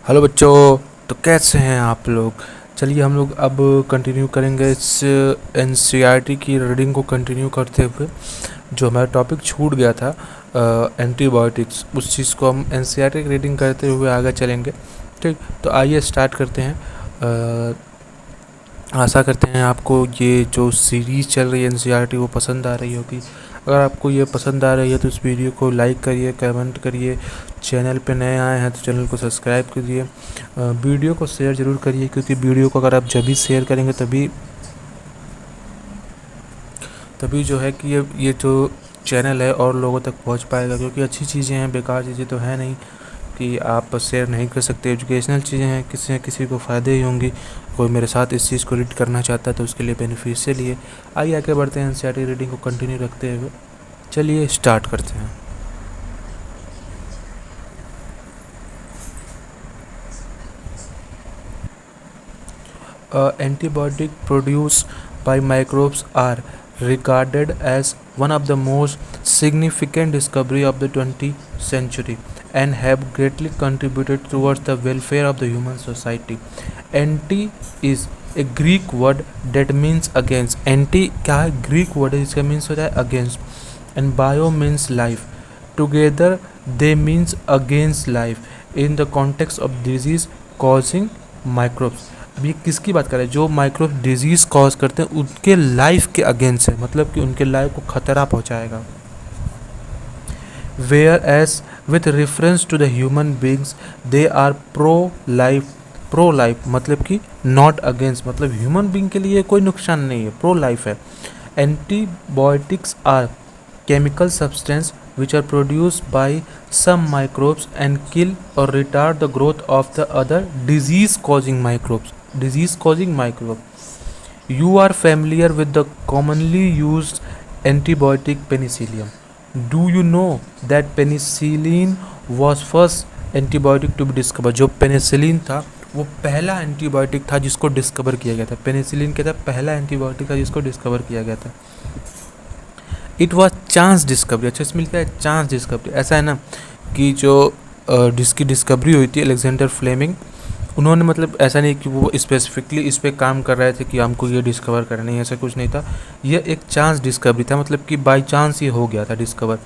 Hello बच्चों। तो कैसे हैं आप लोग। चलिए हम लोग अब कंटिन्यू करेंगे इस एनसीईआरटी की रीडिंग को कंटिन्यू करते हुए। जो हमारा टॉपिक छूट गया था एंटीबायोटिक्स, उस चीज़ को हम एनसीईआरटी की रीडिंग करते हुए आगे चलेंगे। ठीक, तो आइए स्टार्ट करते हैं। आशा करते हैं आपको ये जो सीरीज़ चल रही है एनसीईआरटी वो पसंद आ रही होगी। अगर आपको ये पसंद आ रही है तो इस वीडियो को लाइक करिए, कमेंट करिए। चैनल पे नए आए हैं तो चैनल को सब्सक्राइब करिए। वीडियो को शेयर ज़रूर करिए, क्योंकि वीडियो को अगर आप जब भी शेयर करेंगे तभी तभी जो है कि ये जो चैनल है और लोगों तक पहुंच पाएगा। क्योंकि अच्छी चीज़ें हैं, बेकार चीज़ें तो है नहीं कि आप शेयर नहीं कर सकते। एजुकेशनल चीज़ें हैं, किसी न किसी को फ़ायदे ही होंगी। कोई मेरे साथ इस चीज़ को रीड करना चाहता है तो उसके लिए बेनिफिशियल ही है। आइए आगे बढ़ते हैं एनसीईआरटी रीडिंग को कंटिन्यू रखते हुए। चलिए स्टार्ट करते हैं। Antibiotic produced by microbes are regarded as one of the most significant discovery of the 20th century and have greatly contributed towards the welfare of the human society. Anti is a Greek word that means against. Anti क्या है? Greek word है, इसका means होता है against, and bio means life. Together they means against life in the context of disease causing microbes. अब ये किसकी बात कर रहे हैं? जो माइक्रोब डिजीज़ कॉज करते हैं उनके लाइफ के अगेंस्ट है, मतलब कि उनके लाइफ को खतरा पहुंचाएगा। Whereas with reference to the human beings they are pro life मतलब कि नॉट अगेंस्ट, मतलब ह्यूमन बींग के लिए कोई नुकसान नहीं है, प्रो लाइफ है। Antibiotics are chemical substance which are produced by some microbes and kill or retard the growth of the other disease causing microbes. You are familiar with the commonly used antibiotic penicillium. Do you know that penicillin was first antibiotic to be discovered? जो penicillin था वो पहला antibiotic था जिसको discover किया गया था। Penicillin क्या था? पहला एंटीबायोटिक था जिसको डिस्कवर किया गया था। It was chance discovery. अच्छा, इसमें लिखा है चांस डिस्कवरी। ऐसा है ना कि जो जिसकी डिस्कवरी हुई थी अलेक्जेंडर फ्लेमिंग, उन्होंने मतलब ऐसा नहीं कि वो स्पेसिफिकली इस पर काम कर रहे थे कि हमको ये डिस्कवर करना है, ऐसा कुछ नहीं था। ये एक चांस डिस्कवरी था, मतलब कि बाई चांस ये हो गया था डिस्कवर।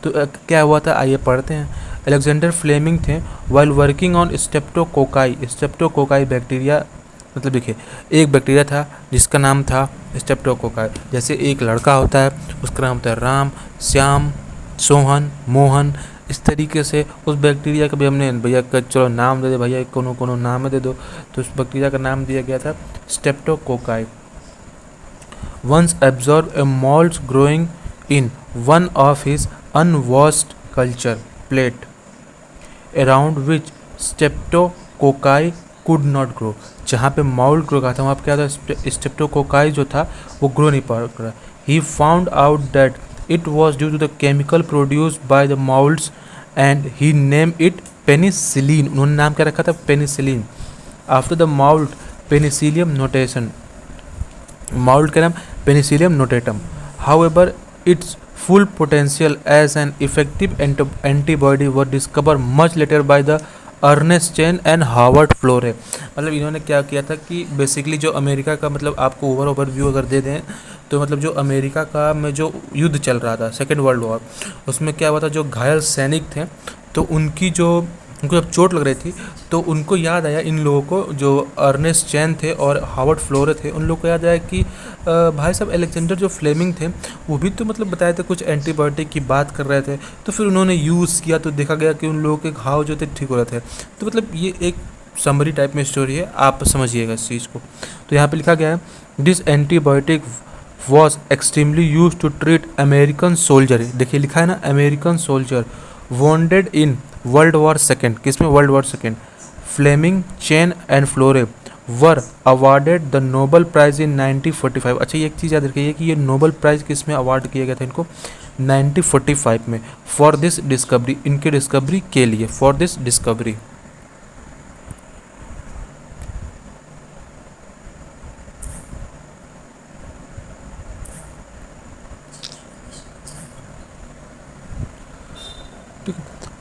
तो क्या हुआ था आइए पढ़ते हैं। अलेक्जेंडर फ्लेमिंग थे while working on streptococci bacteria. मतलब देखिए, एक बैक्टीरिया था जिसका नाम था स्टेप्टोकोकाई। जैसे एक लड़का होता है उसका नाम होता है राम, श्याम, सोहन, मोहन। इस तरीके से उस बैक्टीरिया का भी हमने भैया का चलो नाम दे दे, भैया कोनो कोनो नाम दे दो। तो उस बैक्टीरिया का नाम दिया गया था streptococci. Once observed a mould growing in one of his unwashed culture plate around which streptococci could not grow. जहाँ पे माउल्ट ग्रो का था वहाँ पे क्या था? स्टेप्टोकोकाई जो था वो ग्रो नहीं पा रहा। He found out that it was due to the chemical produced by the moulds and he name it penicillin. उन्होंने नाम क्या रखा था? Penicillin. After the mould penicillium notatum, mould का नाम penicillium notatum. However its full potential as an effective antibody were discovered much later by the Ernest Chain and Howard Florey. मतलब इन्होंने क्या किया था कि बेसिकली जो अमेरिका का, मतलब आपको ओवरव्यू अगर दे दें तो मतलब जो अमेरिका का में जो युद्ध चल रहा था सेकेंड वर्ल्ड वॉर, उसमें क्या हुआ था, जो घायल सैनिक थे तो उनको जब चोट लग रही थी तो उनको याद आया, इन लोगों को जो अर्नेस्ट चैन थे और हार्वर्ड फ्लोरे थे उन लोगों को याद आया कि भाई साहब अलेक्जेंडर जो फ्लेमिंग थे वो भी तो मतलब बताए थे कुछ एंटीबायोटिक की बात कर रहे थे। तो फिर उन्होंने यूज़ किया तो देखा गया कि उन लोगों के घाव जो थे ठीक हो रहे थे। तो मतलब ये एक समरी टाइप में स्टोरी है, आप समझिएगा इस चीज़ को। तो यहाँ पर लिखा गया है this antibiotic was extremely use to treat American soldier. देखिए लिखा है ना American soldier wounded in World War second. किसमें? World War second. Fleming, Chain and Florey were awarded the Nobel prize in 1945। अच्छा, ये एक चीज़ याद रखिए कि ये नोबल प्राइज किस में अवार्ड किया गया था इनको? 1945 में, फॉर दिस डिस्कवरी, इनके डिस्कवरी के लिए, फॉर दिस डिस्कवरी।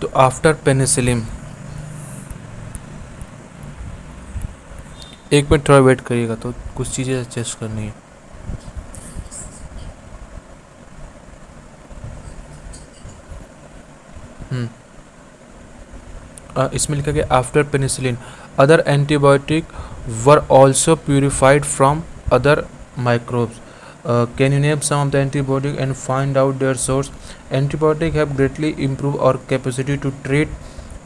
तो आफ्टर पेनिसिलिन एक मिनट थोड़ा वेट करिएगा, तो कुछ चीज़ें एडजस्ट करनी है। इसमें लिखा गया after penicillin other antibiotic were also purified from other microbes. Can you name some of the antibiotic and find out their source. Antibiotic have greatly improve our capacity to treat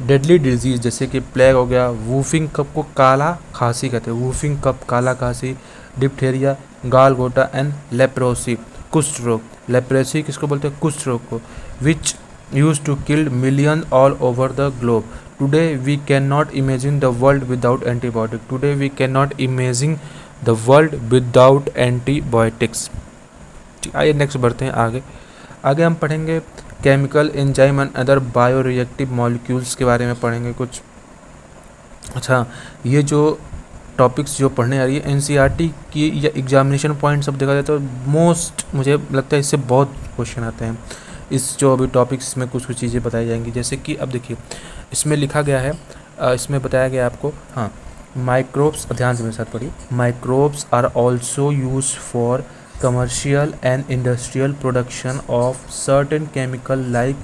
deadly disease, जैसे कि plague हो गया, whooping कफ को काला खांसी कहते हैं, whooping कफ काला खांसी, डिप्थेरिया, गालगोटा एंड लेप्रोसी कुष्ठ रोग। लेप्रोसी किसको बोलते हैं? कुष्ठ रोग को। Which use to kill million all over the globe. Today we cannot imagine the world without antibiotics. Today we cannot imagine the world without antibiotics. आइए नेक्स्ट बढ़ते हैं आगे। आगे हम पढ़ेंगे chemical enzyme and other bioreactive molecules के बारे में पढ़ेंगे कुछ। अच्छा, ये जो टॉपिक्स जो पढ़ने आ रही है एनसीईआरटी की या एग्जामिनेशन पॉइंट सब देखा जाए तो मोस्ट मुझे लगता है इससे बहुत क्वेश्चन आते हैं। इस जो अभी टॉपिक्स में कुछ कुछ चीज़ें बताई जाएंगी, जैसे कि अब देखिए इसमें लिखा गया है, इसमें बताया गया आपको, हाँ, माइक्रोब्स, ध्यान से मेरे साथ पढ़िए। Microbes are also use for commercial and industrial production of certain chemical like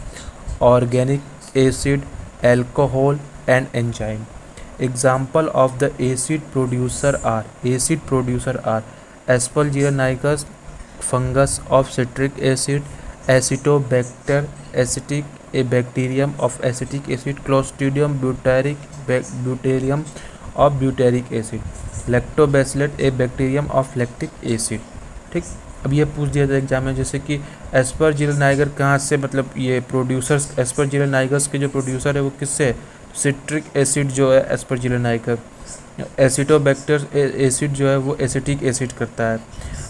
organic acid, alcohol and enzyme. Example of the acid producer are aspergillus niger fungus of citric acid, acetobacter aceti a bacterium of acetic acid, clostridium butylicum of butyric acid, lactobacillus a bacterium of lactic acid. ठीक, अब ये पूछ दिया था exam में, जैसे कि एस्परजिलनाइगर कहाँ से, मतलब ये प्रोड्यूसर्स, एस्परजिलनाइगस के जो प्रोड्यूसर है वो किससे है? सिट्रिक एसिड जो है एस्परजिलनाइगर, एसिटोबैक्टर एसिड जो है वो एसिटिक एसिड करता है,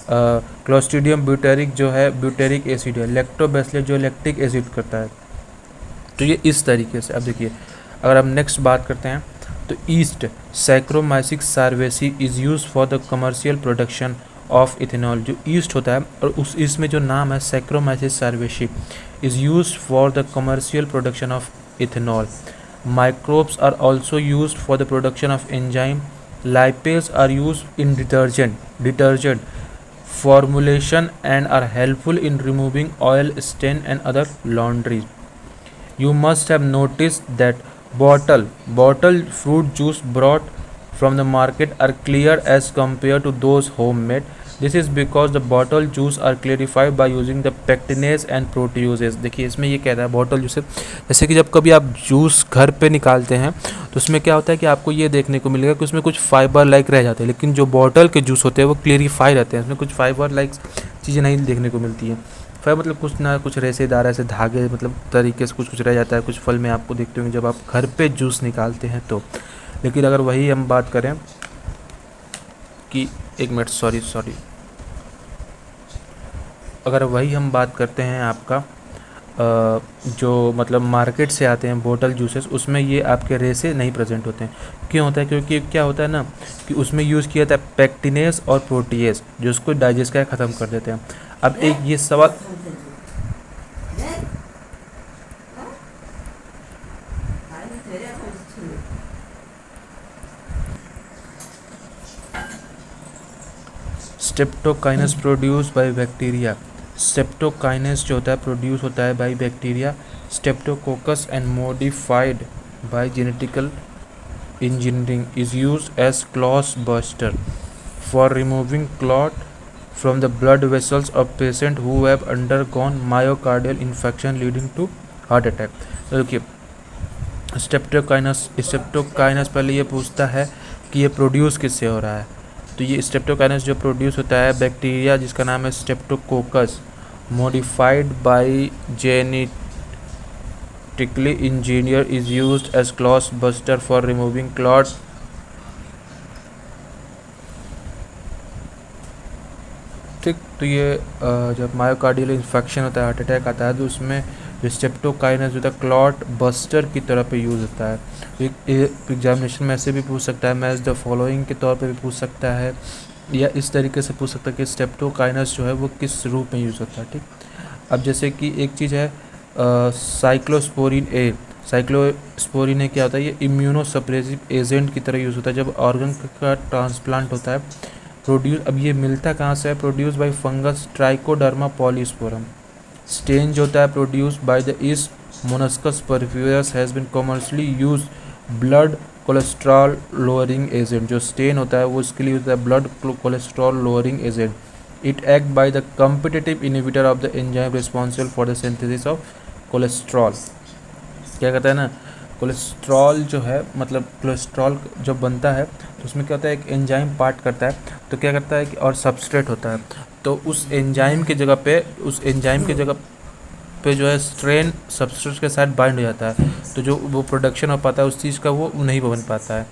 क्लोस्ट्रीडियम ब्यूटेरिक जो है ब्यूटेरिक एसिड है, लैक्टोबैसिलस जो लैक्टिक एसिड करता है। तो ये इस तरीके से। अब देखिए अगर हम नेक्स्ट बात करते हैं तो east saccharomyces सर्वेसी is use for the commercial production of ethanol. जो ईस्ट होता है और उस ईस्ट में जो नाम है saccharomyces सर्वेसी is use for the commercial production of ethanol. Microbes are also used for the production of enzyme. Lipases are used in detergent formulation and are helpful in removing oil stain and other laundry. You must have noticed that bottle fruit juice brought from the market are clear as compared to those homemade. This is because the bottle juice are clarified by using the pectinase and proteases. देखिए इसमें ये कह रहा है bottle juice, जैसे कि जब कभी आप जूस घर पे निकालते हैं तो उसमें क्या होता है कि आपको ये देखने को मिलेगा कि उसमें कुछ फाइबर लाइक रह जाते हैं, लेकिन जो बॉटल के जूस होते हैं वो क्लेरिफाई रहते हैं, उसमें कुछ फाइबर लाइक चीज़ें नहीं देखने को मिलती हैं। फाइबर मतलब कुछ ना कुछ रेशेदार ऐसे धागे मतलब तरीके से कुछ कुछ रह जाता है, कुछ फल में आपको देखते होंगे जब आप घर पे जूस निकालते हैं तो। लेकिन अगर वही हम बात करें कि एक मिनट सॉरी अगर वही हम बात करते हैं आपका जो मतलब मार्केट से आते हैं बोतल जूसेस, उसमें ये आपके रेसे नहीं प्रेजेंट होते हैं। क्यों होता है? क्योंकि क्या होता है ना कि उसमें यूज़ किया जाता है पेक्टिनेस और प्रोटीएस जो उसको डाइजेस्ट का ख़त्म कर देते हैं। अब एक ये सवाल, streptokinase produce by bacteria. Streptokinase जो होता है प्रोड्यूस होता है by bacteria streptococcus and modified by genetical engineering is used as clot buster for removing clot from the blood vessels of patient who have undergone myocardial infection leading to heart attack. तो देखिए स्ट्रेप्टोकाइनस पहले ये पूछता है कि ये produce किससे हो रहा है, तो ये स्ट्रेप्टोकाइनस जो प्रोड्यूस होता है बैक्टीरिया जिसका नाम है streptococcus modified by genetically engineer is used as clot buster for removing clot. ठीक, तो ये जब मायोकार्डियल इन्फेक्शन होता है, हार्ट अटैक आता है, तो उसमें स्ट्रेप्टोकाइनस जो था क्लॉट बस्टर की तरह पे यूज़ होता है। तो एक एग्जामिनेशन में ऐसे भी पूछ सकता है, मैच द फॉलोइंग के तौर पे भी पूछ सकता है, या इस तरीके से पूछ सकता है कि स्ट्रेप्टोकाइनस जो है वो किस रूप में यूज़ होता है। ठीक, अब जैसे कि एक चीज़ है साइक्लोस्पोरिन ए। साइक्लोस्पोरिन क्या होता है, ये इम्यूनोसप्रेसिव एजेंट की तरह यूज़ होता है जब ऑर्गन का ट्रांसप्लांट होता है। प्रोड्यूस, अब ये मिलता कहाँ से है, produce by fungus trichoderma polysporum. Statin जो होता है produce by the yeast monascus purpureus has been commercially use blood cholesterol lowering agent. जो स्टेन होता है वो इसके लिए होता है blood cholesterol lowering agent. It act by the competitive inhibitor of the enzyme responsible for the synthesis of cholesterol. क्या कहता है ना, कोलेस्ट्रॉल जो है, मतलब कोलेस्ट्रॉल जब बनता है तो उसमें क्या होता है, एक एंजाइम पार्ट करता है, तो क्या करता है कि और सबस्ट्रेट होता है, तो उस एंजाइम की जगह पे जो है स्ट्रेन सबस्ट्रेट के साथ बाइंड हो जाता है, तो जो वो प्रोडक्शन हो पाता है उस चीज़ का वो नहीं बन पाता है।